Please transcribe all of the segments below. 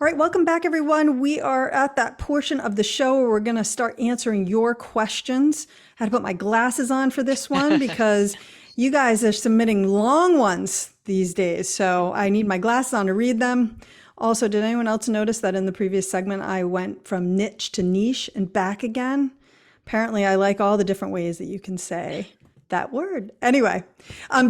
right, welcome back, everyone. We are at that portion of the show where we're going to start answering your questions. I had to put my glasses on for this one because you guys are submitting long ones these days. So I need my glasses on to read them. Also, did anyone else notice that in the previous segment, I went from niche to niche and back again? Apparently, I like all the different ways that you can say that word. Anyway,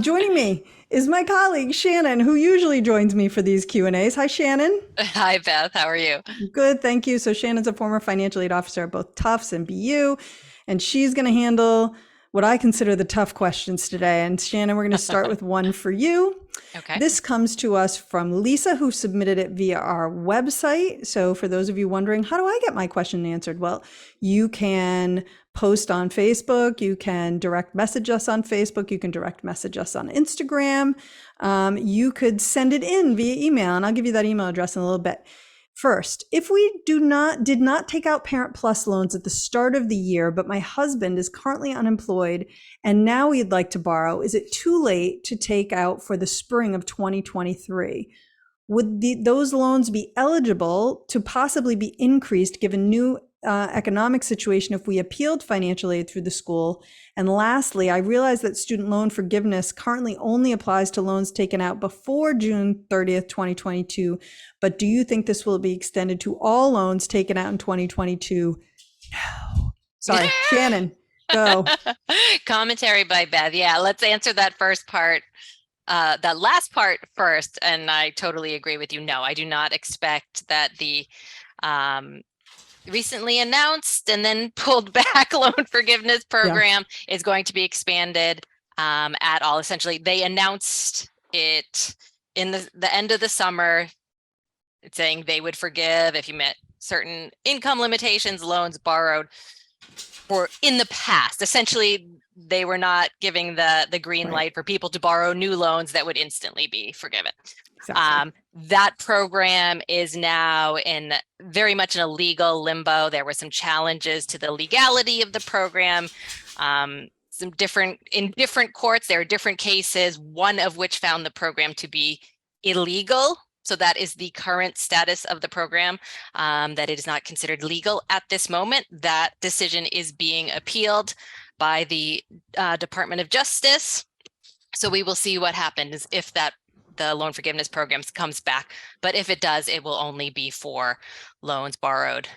joining me is my colleague Shannon, who usually joins me for these Q&As. Hi, Shannon. Hi, Beth. How are you? Good, thank you. So Shannon's a former financial aid officer at both Tufts and BU, and she's going to handle what I consider the tough questions today. And Shannon, we're going to start with one for you. Okay. This comes to us from Lisa, who submitted it via our website. So for those of you wondering, how do I get my question answered? Well, you can post on Facebook. You can direct message us on Facebook. You can direct message us on Instagram. You could send it in via email, and I'll give you that email address in a little bit. First, if we did not take out Parent Plus loans at the start of the year, but my husband is currently unemployed and now he'd like to borrow, is it too late to take out for the spring of 2023? Would those loans be eligible to possibly be increased given new economic situation if we appealed financial aid through the school? And lastly, I realize that student loan forgiveness currently only applies to loans taken out before June 30th, 2022. But do you think this will be extended to all loans taken out in 2022? No. Sorry, Shannon, go. Commentary by Beth. Yeah, let's answer that first part. That last part first, and I totally agree with you. No, I do not expect that the recently announced and then pulled back loan forgiveness program is going to be expanded at all. Essentially, they announced it in the end of the summer, saying they would forgive if you met certain income limitations, loans borrowed for in the past. Essentially, they were not giving the green light for people to borrow new loans that would instantly be forgiven. Exactly. That program is now in very much in a legal limbo. There were some challenges to the legality of the program. In different courts, there are different cases, one of which found the program to be illegal. So that is the current status of the program, that it is not considered legal at this moment. That decision is being appealed by the Department of Justice. So we will see what happens if the loan forgiveness program comes back. But if it does, it will only be for loans borrowed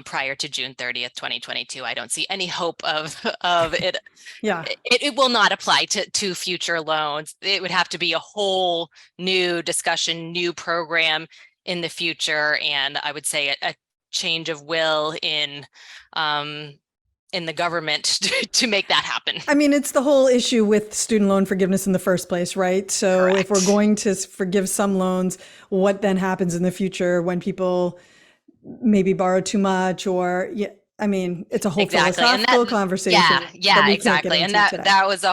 prior to June 30th, 2022. I don't see any hope of it. Yeah. It will not apply to future loans. It would have to be a whole new discussion, new program in the future. And I would say a change of will in the government to make that happen. I mean, it's the whole issue with student loan forgiveness in the first place, right? So Correct. If we're going to forgive some loans, what then happens in the future when people maybe borrow too much or, I mean, it's a whole philosophical conversation. Yeah, exactly. And that was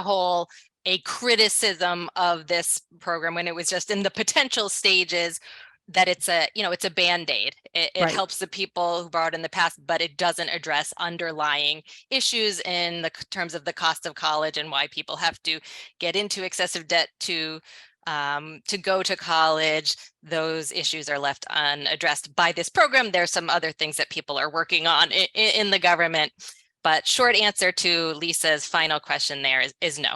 a criticism of this program when it was just in the potential stages, that it's a Band-Aid. It helps the people who borrowed in the past, but it doesn't address underlying issues in the terms of the cost of college and why people have to get into excessive debt to go to college. Those issues are left unaddressed by this program. There's some other things that people are working on in the government. But short answer to Lisa's final question there is no.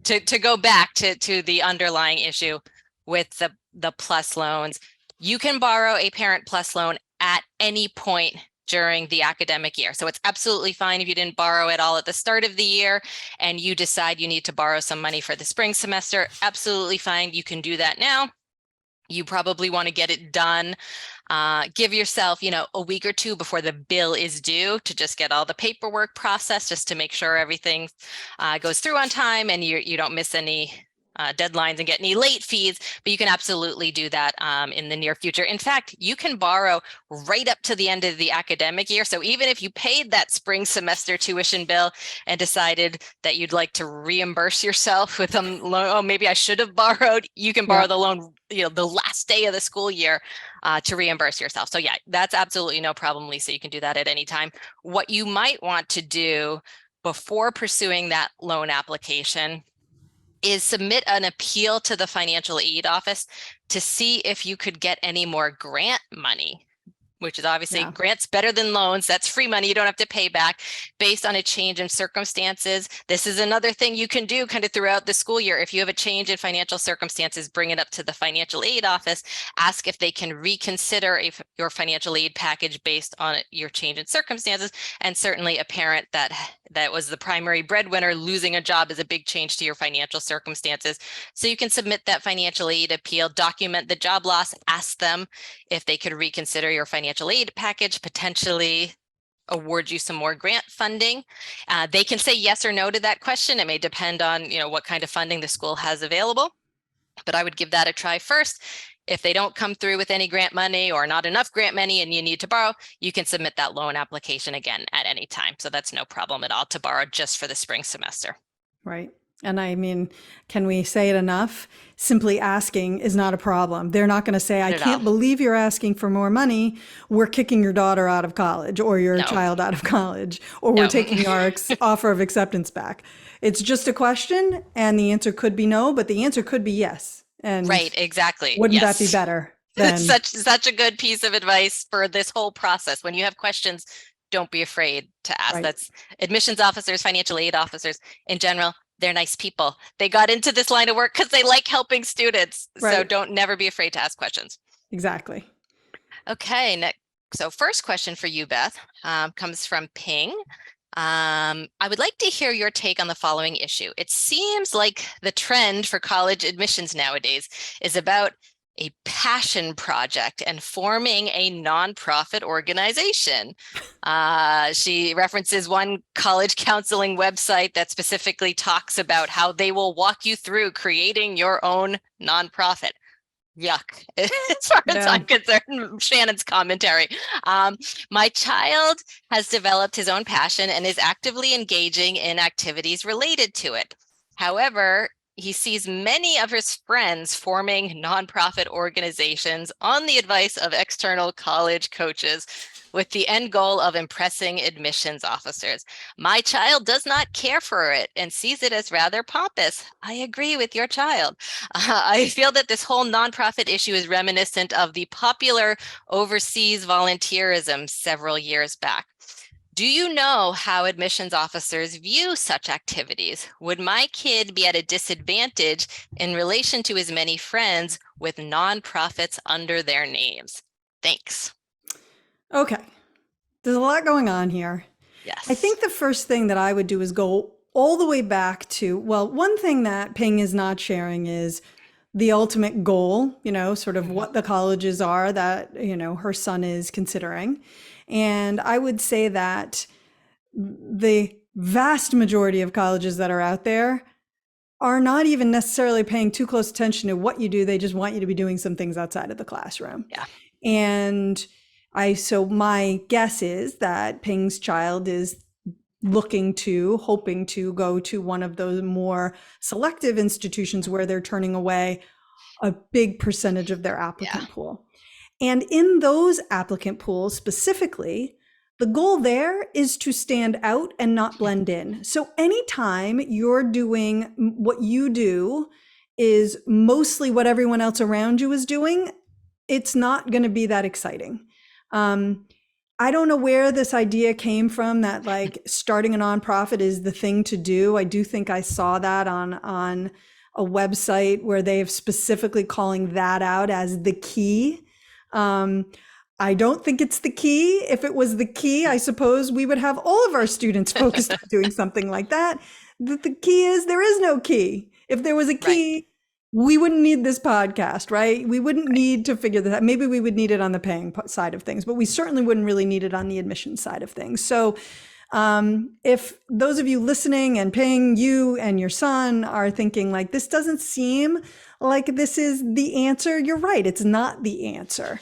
To go back to the underlying issue with the plus loans, you can borrow a Parent Plus loan at any point during the academic year. So it's absolutely fine if you didn't borrow at all at the start of the year and you decide you need to borrow some money for the spring semester. Absolutely fine. You can do that now. You probably want to get it done. Give yourself, a week or two before the bill is due to just get all the paperwork processed, just to make sure everything goes through on time and you don't miss any deadlines and get any late fees. But you can absolutely do that in the near future. In fact, you can borrow right up to the end of the academic year. So even if you paid that spring semester tuition bill and decided that you'd like to reimburse yourself with a loan, oh, maybe I should have borrowed, you can borrow the loan, the last day of the school year to reimburse yourself. So yeah, that's absolutely no problem, Lisa. You can do that at any time. What you might want to do before pursuing that loan application is submit an appeal to the financial aid office to see if you could get any more grant money, which is obviously grants better than loans. That's free money you don't have to pay back based on a change in circumstances. This is another thing you can do kind of throughout the school year. If you have a change in financial circumstances, bring it up to the financial aid office, ask if they can reconsider your financial aid package based on your change in circumstances. And certainly a parent that was the primary breadwinner losing a job is a big change to your financial circumstances. So you can submit that financial aid appeal, document the job loss, ask them if they could reconsider your financial aid package, potentially award you some more grant funding. They can say yes or no to that question. It may depend on, what kind of funding the school has available, but I would give that a try first. If they don't come through with any grant money or not enough grant money and you need to borrow, you can submit that loan application again at any time. So that's no problem at all to borrow just for the spring semester. Right. And I mean, can we say it enough? Simply asking is not a problem. They're not going to say, I can't believe you're asking for more money. We're kicking your daughter out of college or your child out of college, or we're taking our offer of acceptance back. It's just a question, and the answer could be no, but the answer could be yes. And right, exactly. Wouldn't that be better? That's such a good piece of advice for this whole process. When you have questions, don't be afraid to ask. Right. That's admissions officers, financial aid officers in general. They're nice people. They got into this line of work because they like helping students. Right. So never be afraid to ask questions. Exactly. Okay. Next. So first question for you, Beth, comes from Ping. I would like to hear your take on the following issue. It seems like the trend for college admissions nowadays is about a passion project and forming a nonprofit organization. She references one college counseling website that specifically talks about how they will walk you through creating your own nonprofit. Yuck, as far as I'm concerned, Shannon's commentary. My child has developed his own passion and is actively engaging in activities related to it. However, he sees many of his friends forming nonprofit organizations on the advice of external college coaches with the end goal of impressing admissions officers. My child does not care for it and sees it as rather pompous. I agree with your child. I feel that this whole nonprofit issue is reminiscent of the popular overseas volunteerism several years back. Do you know how admissions officers view such activities? Would my kid be at a disadvantage in relation to his many friends with nonprofits under their names? Thanks. Okay. There's a lot going on here. Yes. I think the first thing that I would do is go all the way back to, well, one thing that Ping is not sharing is the ultimate goal, sort of what the colleges are that, her son is considering. And I would say that the vast majority of colleges that are out there are not even necessarily paying too close attention to what you do. They just want you to be doing some things outside of the classroom. Yeah. And so my guess is that Ping's child is hoping to go to one of those more selective institutions where they're turning away a big percentage of their applicant pool. And in those applicant pools specifically, the goal there is to stand out and not blend in. So anytime you're doing what you do is mostly what everyone else around you is doing, it's not going to be that exciting. I don't know where this idea came from that like starting a nonprofit is the thing to do. I do think I saw that on a website where they have specifically calling that out as the key. I don't think it's the key. If it was the key, I suppose we would have all of our students focused on doing something like that. The key is there is no key. If there was a key, we wouldn't need this podcast, right? We wouldn't need to figure that out. Maybe we would need it on the paying side of things, but we certainly wouldn't really need it on the admission side of things. So if those of you listening and Ping, you and your son are thinking like, this doesn't seem like this is the answer, you're right. It's not the answer.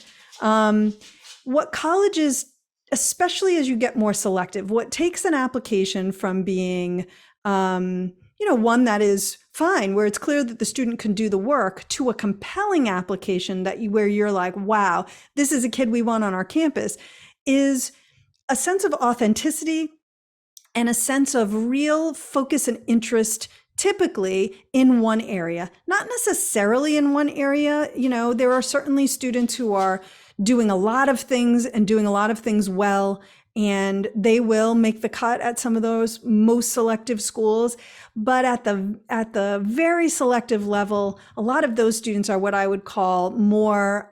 What colleges, especially as you get more selective, what takes an application from being, one that is fine, where it's clear that the student can do the work, to a compelling application where you're like, wow, this is a kid we want on our campus, is a sense of authenticity and a sense of real focus and interest typically in one area, not necessarily in one area. There are certainly students who are doing a lot of things and doing a lot of things well, and they will make the cut at some of those most selective schools. But at the very selective level, a lot of those students are what I would call more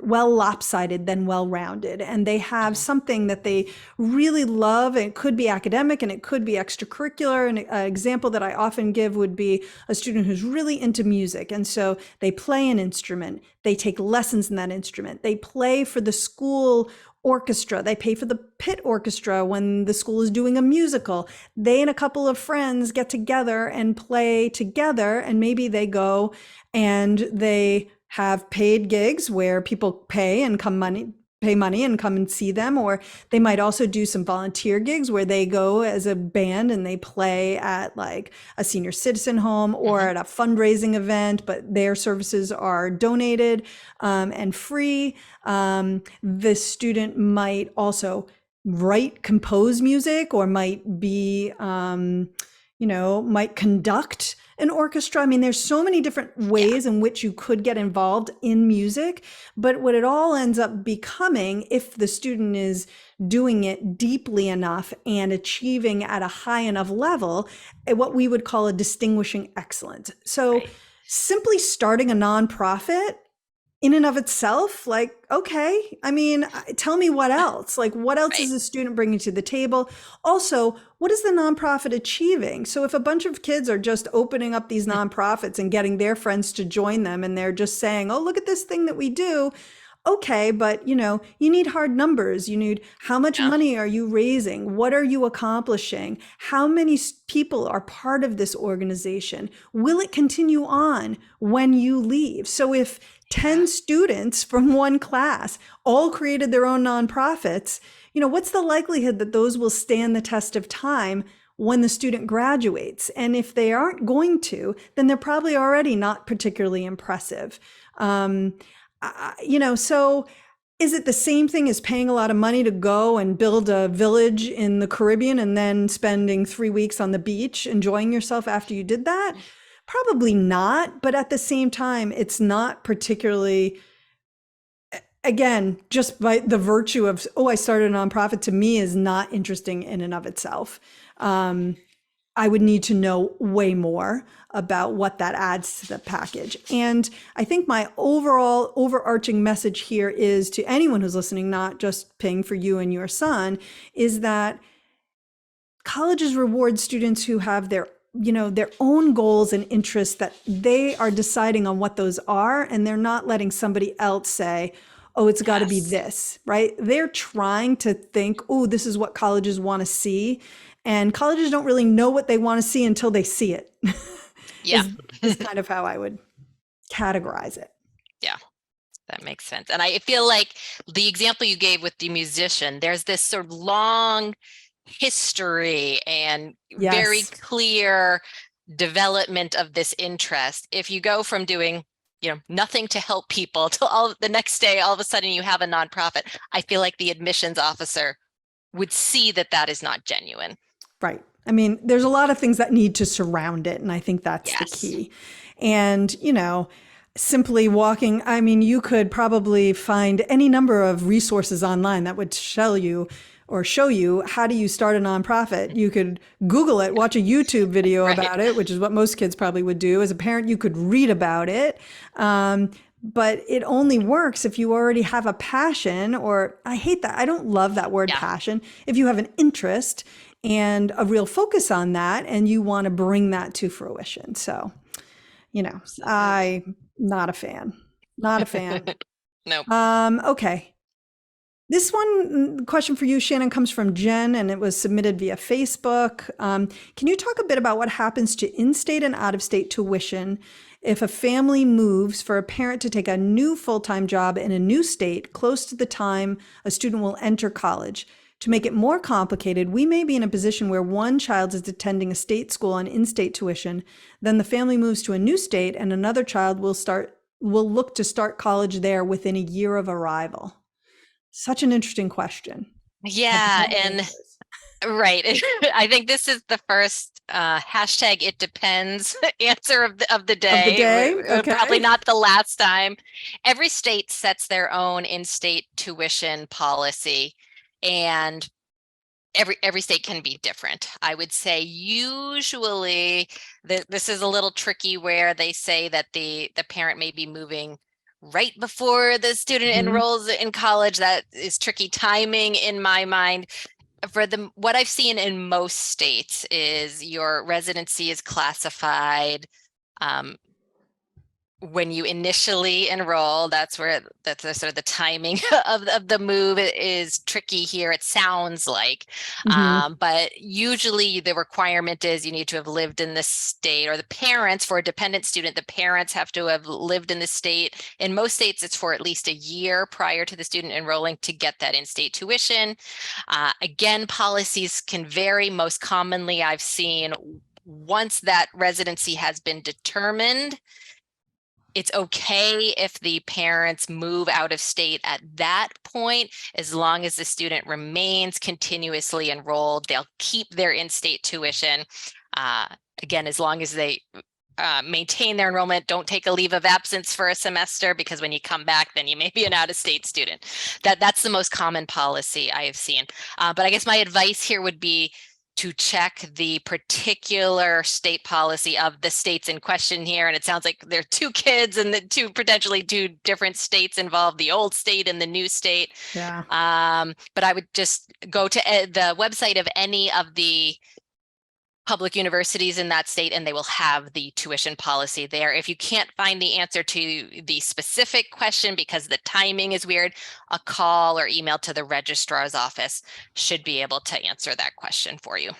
well lopsided than well-rounded, and they have something that they really love. And it could be academic and it could be extracurricular. And an example that I often give would be a student who's really into music, and so they play an instrument, they take lessons in that instrument, they play for the school orchestra, they pay for the pit orchestra when the school is doing a musical. They and a couple of friends get together and play together, and maybe they go and they have paid gigs where people pay money and come and see them. Or they might also do some volunteer gigs where they go as a band and they play at like a senior citizen home or at a fundraising event, but their services are donated and free. The student might also compose music, or might be, might conduct an orchestra. I mean, there's so many different ways in which you could get involved in music, but what it all ends up becoming, if the student is doing it deeply enough and achieving at a high enough level, what we would call a distinguishing excellence. So simply starting a nonprofit in and of itself, like, okay, I mean, tell me what else? Like, what else is a student bringing to the table? Also, what is the nonprofit achieving? So if a bunch of kids are just opening up these nonprofits and getting their friends to join them, and they're just saying, oh, look at this thing that we do. Okay, but you need hard numbers. You need, how much money are you raising? What are you accomplishing? How many people are part of this organization? Will it continue on when you leave? So if 10 students from one class all created their own nonprofits, what's the likelihood that those will stand the test of time when the student graduates? And if they aren't going to, then they're probably already not particularly impressive. So is it the same thing as paying a lot of money to go and build a village in the Caribbean and then spending 3 weeks on the beach enjoying yourself after you did that? Probably not. But at the same time, it's not particularly, again, just by the virtue of, I started a nonprofit, to me is not interesting in and of itself. I would need to know way more about what that adds to the package. And I think my overall overarching message here is to anyone who's listening, not just paying for you and your son, is that colleges reward students who have their own goals and interests, that they are deciding on what those are, and they're not letting somebody else say, oh, it's got to be this, right? They're trying to think, oh, this is what colleges want to see. And colleges don't really know what they want to see until they see it. is kind of how I would categorize it. Yeah, that makes sense. And I feel like the example you gave with the musician, there's this sort of long history and very clear development of this interest. If you go from doing nothing to help people till the next day, all of a sudden you have a nonprofit, I feel like the admissions officer would see that is not genuine. Right. I mean, there's a lot of things that need to surround it, and I think that's the key. And, simply walking, I mean, you could probably find any number of resources online that would tell you or show you how do you start a nonprofit. You could Google it, watch a YouTube video about it, which is what most kids probably would do. As a parent, you could read about it. But it only works if you already have a passion, or I hate that. I don't love that word passion. If you have an interest and a real focus on that, and you want to bring that to fruition. So, I'm not a fan. Nope. Okay. This one question for you, Shannon, comes from Jen, and it was submitted via Facebook. Can you talk a bit about what happens to in-state and out-of-state tuition if a family moves for a parent to take a new full-time job in a new state close to the time a student will enter college? To make it more complicated, we may be in a position where one child is attending a state school on in-state tuition, then the family moves to a new state and another child will look to start college there within a year of arrival. Such an interesting question. Yeah, and Right. I think this is the first hashtag it depends answer of the Of the day. day? Probably Okay. not the last time. Every state sets their own in-state tuition policy, and every state can be different. I would say usually this is a little tricky where they say that the parent may be moving right before the student enrolls in college. That is tricky timing in my mind. For what I've seen in most states is your residency is classified um, when you initially enroll. That's the sort of the timing of the move is tricky here, it sounds like. But usually the requirement is you need to have lived in the state, or the parents, for a dependent student, the parents have to have lived in the state. In most states, it's for at least a year prior to the student enrolling to get that in-state tuition. Again, policies can vary. Most commonly, I've seen once that residency has been determined, it's okay if the parents move out of state at that point, as long as the student remains continuously enrolled. They'll keep their in-state tuition. Again, as long as they maintain their enrollment, don't take a leave of absence for a semester, because when you come back, then you may be an out-of-state student. That's the most common policy I have seen. But I guess my advice here would be to check the particular state policy of the states in question here. And it sounds like there are two kids and the potentially two different states involved, the old state and the new state. Yeah. But I would just go to the website of any of the public universities in that state, and they will have the tuition policy there. If you can't find the answer to the specific question because the timing is weird, a call or email to the registrar's office should be able to answer that question for you.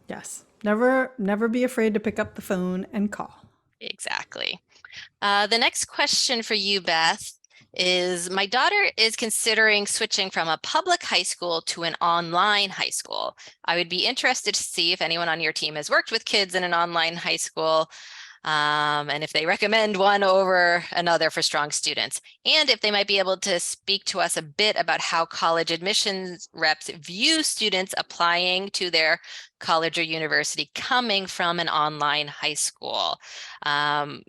Yes. Never be afraid to pick up the phone and call. Exactly. The next question for you, Beth, is my daughter is considering switching from a public high school to an online high school. I would be interested to see if anyone on your team has worked with kids in an online high school, and if they recommend one over another for strong students, and if they might be able to speak to us a bit about how college admissions reps view students applying to their college or university coming from an online high school.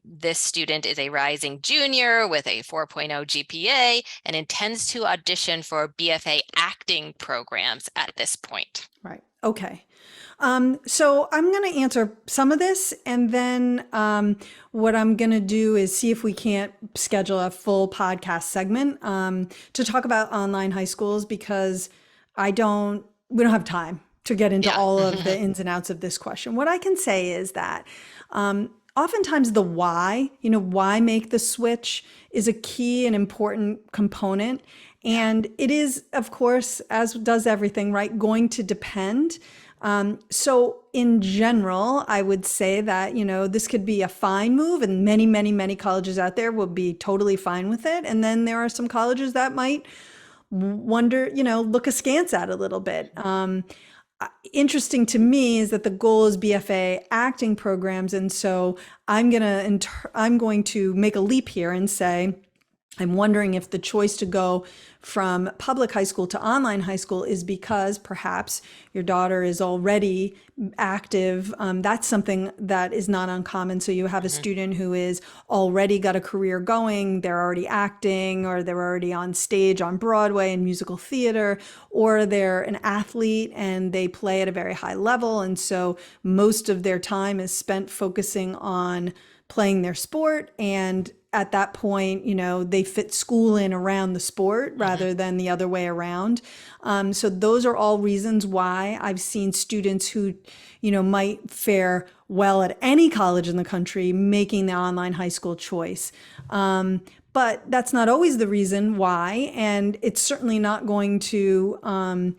This student is a rising junior with a 4.0 GPA and intends to audition for BFA acting programs at this point. Right. Okay. So I'm going to answer some of this, and then what I'm going to do is see if we can't schedule a full podcast segment to talk about online high schools, because we don't have time to get into all of the ins and outs of this question. What I can say is that oftentimes the why make the switch is a key and important component. And it is, of course, as does everything, right, going to depend. So in general, I would say that, this could be a fine move, and many, many, many colleges out there will be totally fine with it. And then there are some colleges that might wonder, look askance at a little bit. Interesting to me is that the goal is BFA acting programs. And so I'm going to make a leap here and say, I'm wondering if the choice to go from public high school to online high school is because perhaps your daughter is already active. That's something that is not uncommon. So you have a student who is already got a career going, they're already acting, or they're already on stage on Broadway in musical theater, or they're an athlete and they play at a very high level. And so most of their time is spent focusing on playing their sport, and at that point, they fit school in around the sport rather than the other way around. So those are all reasons why I've seen students who, might fare well at any college in the country making the online high school choice. But that's not always the reason why, and it's certainly not going to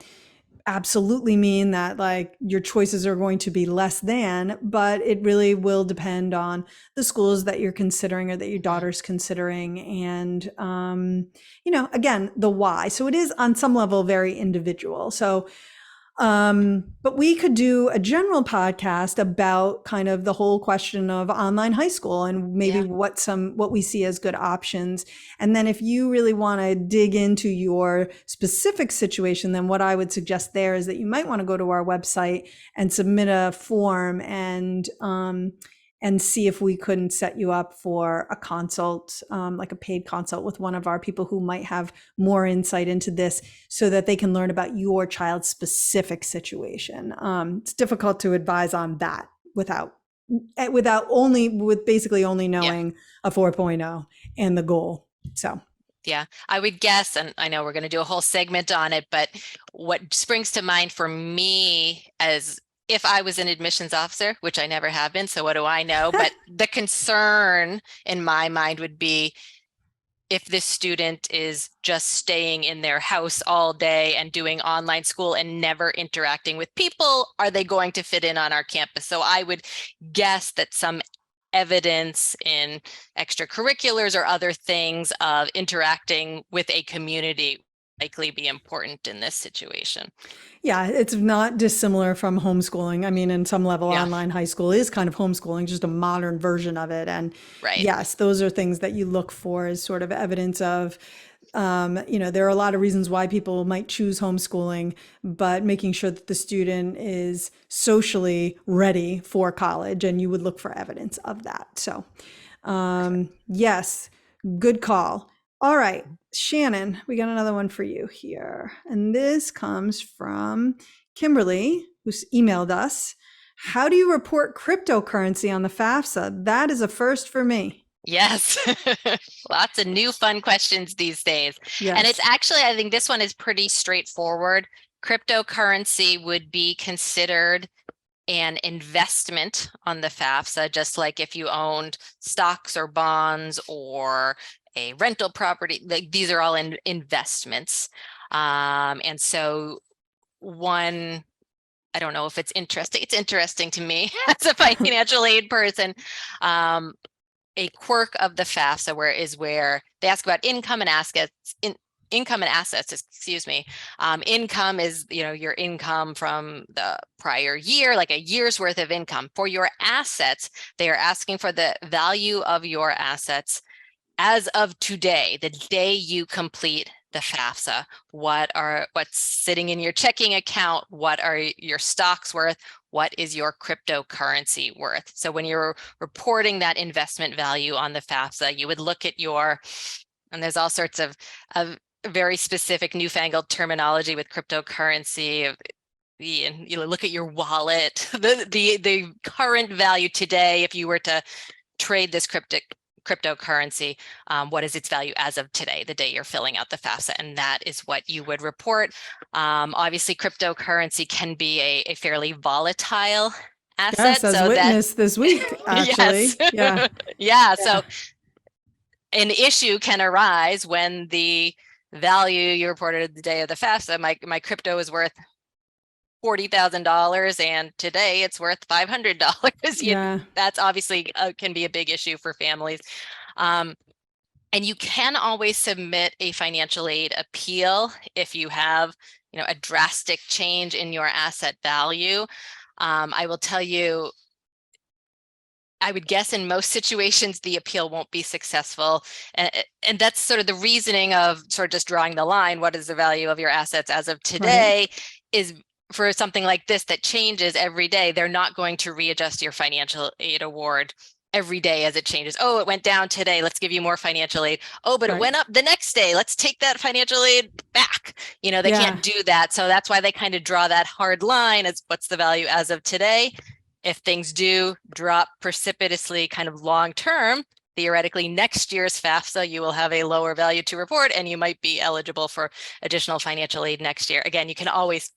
absolutely mean that like your choices are going to be less than, but it really will depend on the schools that you're considering or that your daughter's considering. And, again, the why. So it is on some level very individual. So But we could do a general podcast about kind of the whole question of online high school and maybe what we see as good options. And then if you really want to dig into your specific situation, then what I would suggest there is that you might want to go to our website and submit a form and see if we couldn't set you up for a consult, like a paid consult with one of our people who might have more insight into this so that they can learn about your child's specific situation. It's difficult to advise on that with basically only knowing a 4.0 and the goal. So. Yeah, I would guess, and I know we're going to do a whole segment on it, but what springs to mind for me as if I was an admissions officer, which I never have been, so what do I know? But the concern in my mind would be if this student is just staying in their house all day and doing online school and never interacting with people, are they going to fit in on our campus? So I would guess that some evidence in extracurriculars or other things of interacting with a community likely be important in this situation. Yeah, it's not dissimilar from homeschooling. I mean, in some level, online high school is kind of homeschooling, just a modern version of it. And yes, those are things that you look for as sort of evidence of, there are a lot of reasons why people might choose homeschooling, but making sure that the student is socially ready for college, and you would look for evidence of that. So, yes, good call. All right, Shannon, we got another one for you here. And this comes from Kimberly, who's emailed us. How do you report cryptocurrency on the FAFSA? That is a first for me. Yes, lots of new fun questions these days. Yes. And it's actually, I think this one is pretty straightforward. Cryptocurrency would be considered an investment on the FAFSA, just like if you owned stocks or bonds or a rental property. Like, these are all investments. And so I don't know if it's interesting. It's interesting to me as a financial aid person. A quirk of the FAFSA where they ask about income and assets. Income is, your income from the prior year, like a year's worth of income. For your assets, they are asking for the value of your assets as of today, the day you complete the FAFSA. What's sitting in your checking account? What are your stocks worth? What is your cryptocurrency worth? So when you're reporting that investment value on the FAFSA, you would look at and there's all sorts of very specific newfangled terminology with cryptocurrency. And you look at your wallet, the current value today, if you were to trade this cryptocurrency, what is its value as of today, the day you're filling out the FAFSA, and that is what you would report. Obviously, cryptocurrency can be a fairly volatile asset. Yes, as witnessed this week, actually. Yes. Yeah. So an issue can arise when the value you reported the day of the FAFSA, my crypto is worth $40,000 and today it's worth $500. That's obviously can be a big issue for families. And you can always submit a financial aid appeal if you have, a drastic change in your asset value. I will tell you, I would guess in most situations, the appeal won't be successful. And that's sort of the reasoning of sort of just drawing the line. What is the value of your assets as of today? Is for something like this that changes every day, they're not going to readjust your financial aid award every day as it changes. Oh, it went down today. Let's give you more financial aid. Oh, but it went up the next day. Let's take that financial aid back. They can't do that. So that's why they kind of draw that hard line as what's the value as of today. If things do drop precipitously kind of long term, theoretically next year's FAFSA, you will have a lower value to report and you might be eligible for additional financial aid next year. Again, you can always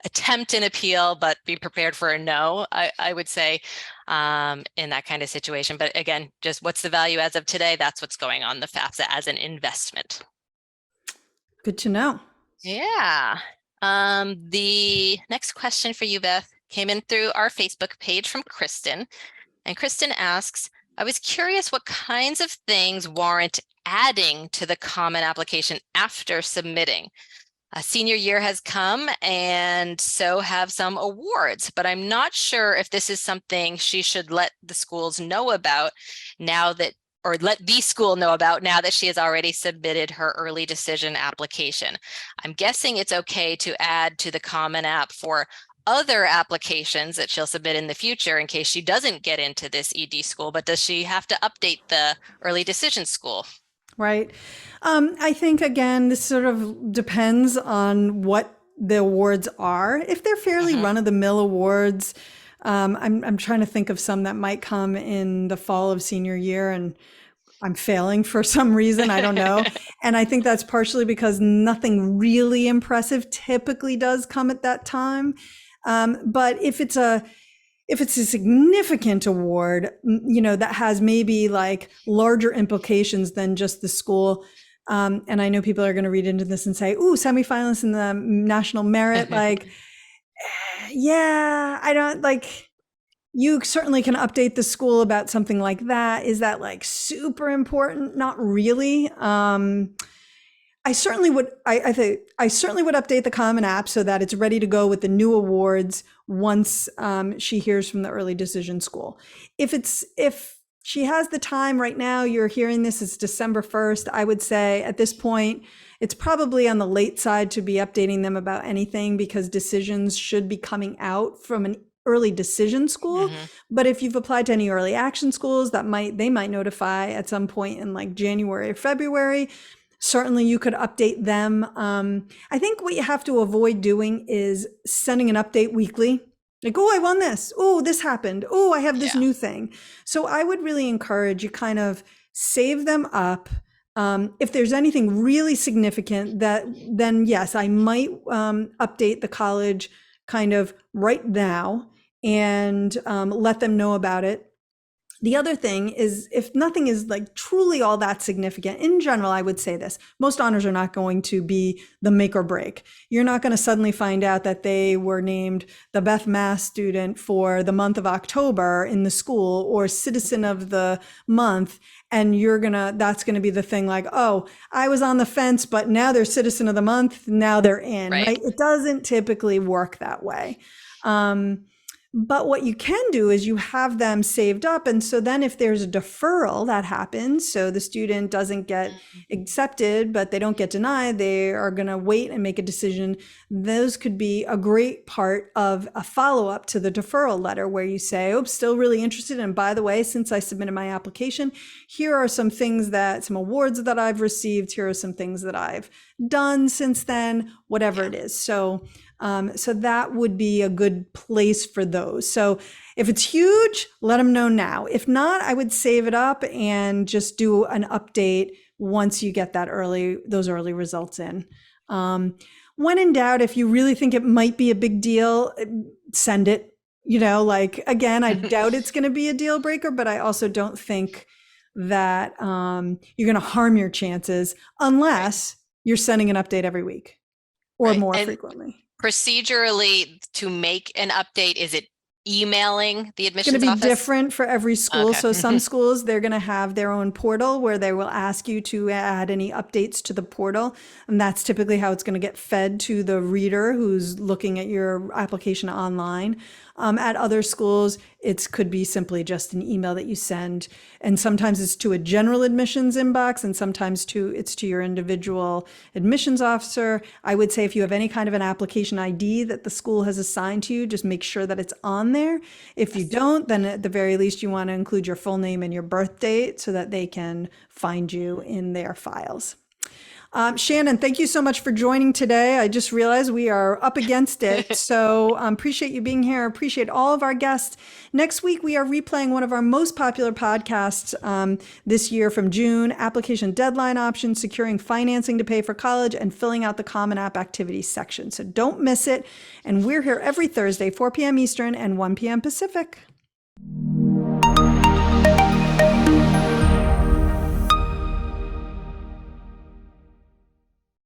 attempt an appeal, but be prepared for a no, I would say, in that kind of situation. But again, just what's the value as of today? That's what's going on the FAFSA as an investment. Good to know. Yeah. The next question for you, Beth, came in through our Facebook page from Kristen. And Kristen asks, I was curious what kinds of things warrant adding to the common application after submitting. Senior year has come, and so have some awards, but I'm not sure if this is something she should let the schools know about now that, or let the school know about now that she has already submitted her early decision application. I'm guessing it's okay to add to the Common App for other applications that she'll submit in the future in case she doesn't get into this ED school, but does she have to update the early decision school? Right. I think, again, this sort of depends on what the awards are. If they're fairly run-of-the-mill awards, I'm trying to think of some that might come in the fall of senior year, and I'm failing for some reason. I don't know. And I think that's partially because nothing really impressive typically does come at that time. But if it's a significant award, that has maybe like larger implications than just the school. And I know people are going to read into this and say, ooh, semifinalists in the national merit. Like, yeah, I don't like, you certainly can update the school about something like that. Is that like super important? Not really. I certainly would. I think I certainly would update the Common App so that it's ready to go with the new awards once she hears from the early decision school. If she has the time right now, you're hearing this, it's December 1st. I would say at this point, it's probably on the late side to be updating them about anything because decisions should be coming out from an early decision school. But if you've applied to any early action schools, they might notify at some point in like January or February. Certainly you could update them. I think what you have to avoid doing is sending an update weekly. Like, oh, I won this. Oh, this happened. Oh, I have this new thing. So I would really encourage you kind of save them up. If there's anything really significant then yes, I might update the college kind of right now and let them know about it. The other thing is, if nothing is like truly all that significant, in general, I would say this, most honors are not going to be the make or break. You're not going to suddenly find out that they were named the Beth Mass student for the month of October in the school or citizen of the month. And that's going to be the thing like, oh, I was on the fence, but now they're citizen of the month. Now they're in, right? It doesn't typically work that way. But what you can do is you have them saved up. And so then if there's a deferral that happens, so the student doesn't get accepted, but they don't get denied, they are going to wait and make a decision. Those could be a great part of a follow-up to the deferral letter where you say, oh, still really interested. And by the way, since I submitted my application, here are some awards that I've received. Here are some things that I've done since then, whatever it is. So that would be a good place for those. So if it's huge, let them know now. If not, I would save it up and just do an update once you get those early results in. When in doubt, if you really think it might be a big deal, send it. Again, I doubt it's going to be a deal breaker, but I also don't think that you're going to harm your chances unless you're sending an update every week or more frequently. Procedurally, to make an update, is it emailing the admissions office? It's going to be different for every school. Okay. So some schools, they're going to have their own portal where they will ask you to add any updates to the portal. And that's typically how it's going to get fed to the reader who's looking at your application online. At other schools, it could be simply just an email that you send. And sometimes it's to a general admissions inbox, and sometimes it's to your individual admissions officer. I would say if you have any kind of an application ID that the school has assigned to you, just make sure that it's on there. If you don't, then at the very least, you want to include your full name and your birth date so that they can find you in their files. Shannon, thank you so much for joining today. I just realized we are up against it. So appreciate you being here. Appreciate all of our guests. Next week, we are replaying one of our most popular podcasts this year from June, application deadline options, securing financing to pay for college, and filling out the Common App activities section. So don't miss it. And we're here every Thursday, 4 p.m. Eastern and 1 p.m. Pacific.